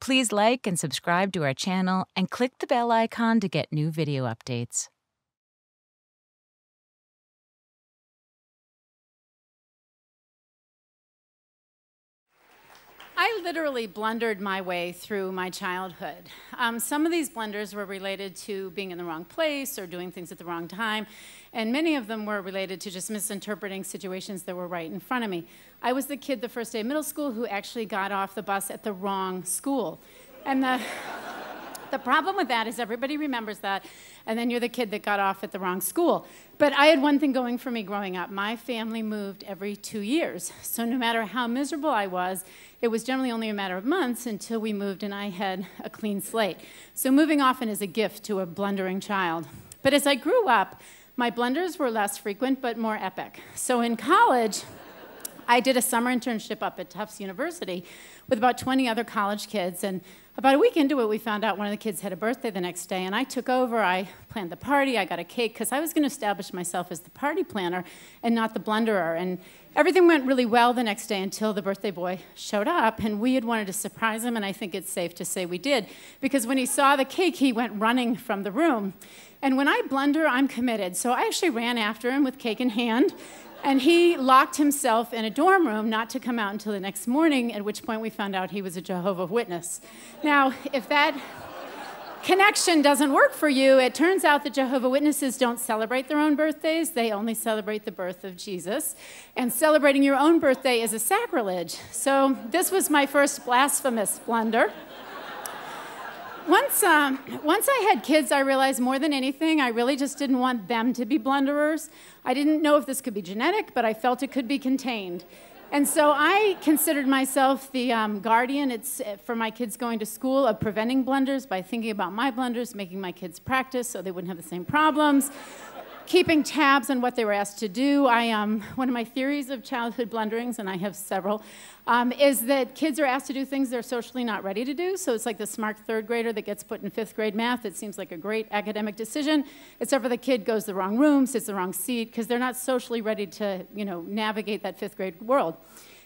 Please like and subscribe to our channel and click the bell icon to get new video updates. I literally blundered my way through my childhood. Some of these blunders were related to being in the wrong place or doing things at the wrong time, and many of them were related to just misinterpreting situations that were right in front of me. I was the kid the first day of middle school who actually got off the bus at the wrong school. And the problem with that is everybody remembers that, and then you're the kid that got off at the wrong school. But I had one thing going for me growing up. My family moved every 2 years. So no matter how miserable I was, it was generally only a matter of months until we moved and I had a clean slate. So moving often is a gift to a blundering child. But as I grew up, my blunders were less frequent but more epic. So in college, I did a summer internship up at Tufts University with about 20 other college kids, and about a week into it, we found out one of the kids had a birthday the next day, and I took over. I planned the party. I got a cake, because I was going to establish myself as the party planner and not the blunderer. And everything went really well the next day until the birthday boy showed up, and we had wanted to surprise him, and I think it's safe to say we did, because when he saw the cake, he went running from the room. And when I blunder, I'm committed. So I actually ran after him with cake in hand, and he locked himself in a dorm room not to come out until the next morning, at which point we found out he was a Jehovah's Witness. Now, if that connection doesn't work for you, it turns out that Jehovah's Witnesses don't celebrate their own birthdays. They only celebrate the birth of Jesus. And celebrating your own birthday is a sacrilege. So this was my first blasphemous blunder. Once I had kids, I realized more than anything, I really just didn't want them to be blunderers. I didn't know if this could be genetic, but I felt it could be contained. And so I considered myself the guardian for my kids going to school of preventing blunders by thinking about my blunders, making my kids practice so they wouldn't have the same problems, keeping tabs on what they were asked to do. One of my theories of childhood blunderings, and I have several, is that kids are asked to do things they're socially not ready to do. So it's like the smart third grader that gets put in fifth grade math. It seems like a great academic decision, except for the kid goes to the wrong room, sits in the wrong seat, because they're not socially ready to, navigate that fifth grade world.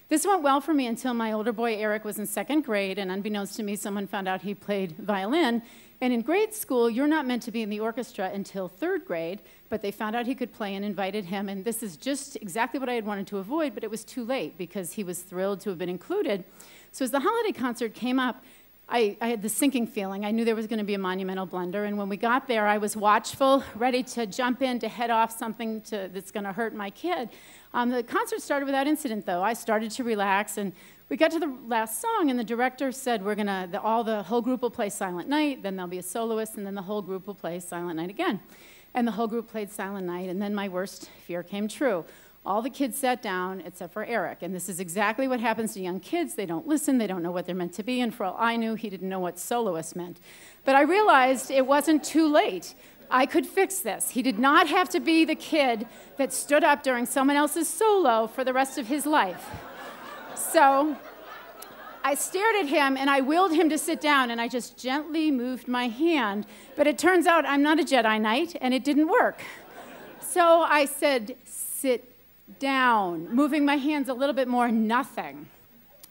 This went well for me until my older boy, Eric, was in second grade, and unbeknownst to me, someone found out he played violin. And in grade school, you're not meant to be in the orchestra until third grade, but they found out he could play and invited him, and this is just exactly what I had wanted to avoid, but it was too late because he was thrilled to have been included. So as the holiday concert came up, I had the sinking feeling. I knew there was going to be a monumental blunder, and when we got there, I was watchful, ready to jump in to head off something that's going to hurt my kid. The concert started without incident, though. I started to relax, and we got to the last song, and the director said, the whole group will play Silent Night, then there'll be a soloist, and then the whole group will play Silent Night again. And the whole group played Silent Night, and then my worst fear came true. All the kids sat down except for Eric, and this is exactly what happens to young kids. They don't listen, they don't know what they're meant to be, and for all I knew, he didn't know what soloist meant. But I realized it wasn't too late. I could fix this. He did not have to be the kid that stood up during someone else's solo for the rest of his life. So I stared at him, and I willed him to sit down, and I just gently moved my hand. But it turns out I'm not a Jedi Knight, and it didn't work. So I said, sit down, moving my hands a little bit more, nothing.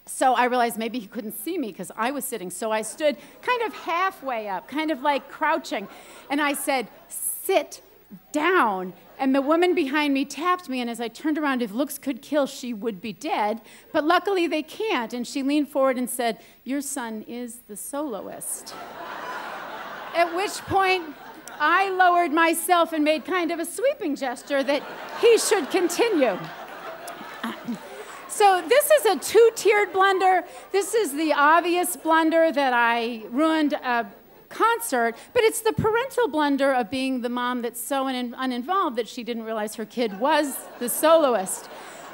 So I realized maybe he couldn't see me because I was sitting. So I stood kind of halfway up, kind of like crouching, and I said, sit down. And the woman behind me tapped me, and as I turned around, if looks could kill, she would be dead. But luckily they can't, and she leaned forward and said, your son is the soloist. At which point, I lowered myself and made kind of a sweeping gesture that he should continue. So this is a two-tiered blunder. This is the obvious blunder that I ruined a concert, but it's the parental blunder of being the mom that's so uninvolved that she didn't realize her kid was the soloist.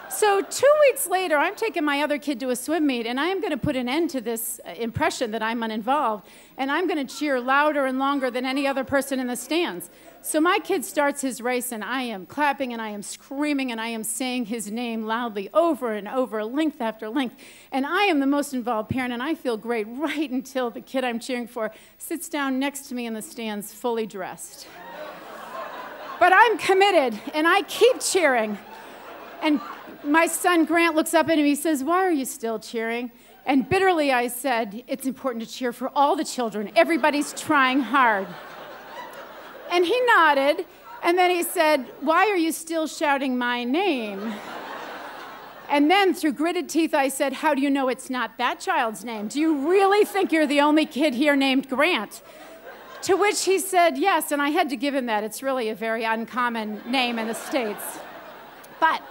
So 2 weeks later, I'm taking my other kid to a swim meet, and I am going to put an end to this impression that I'm uninvolved, and I'm going to cheer louder and longer than any other person in the stands. So my kid starts his race, and I am clapping, and I am screaming, and I am saying his name loudly over and over, length after length, and I am the most involved parent, and I feel great right until the kid I'm cheering for sits down next to me in the stands fully dressed. But I'm committed, and I keep cheering. And my son Grant looks up at him, he says, why are you still cheering? And bitterly I said, it's important to cheer for all the children. Everybody's trying hard. And he nodded, and then he said, why are you still shouting my name? And then through gritted teeth I said, how do you know it's not that child's name? Do you really think you're the only kid here named Grant? To which he said, yes, and I had to give him that. It's really a very uncommon name in the States. But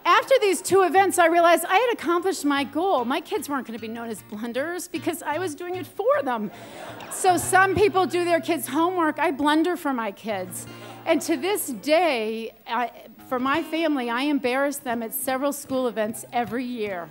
after these two events, I realized I had accomplished my goal. My kids weren't going to be known as blunderers because I was doing it for them. So some people do their kids' homework. I blunder for my kids. And to this day, for my family, I embarrass them at several school events every year.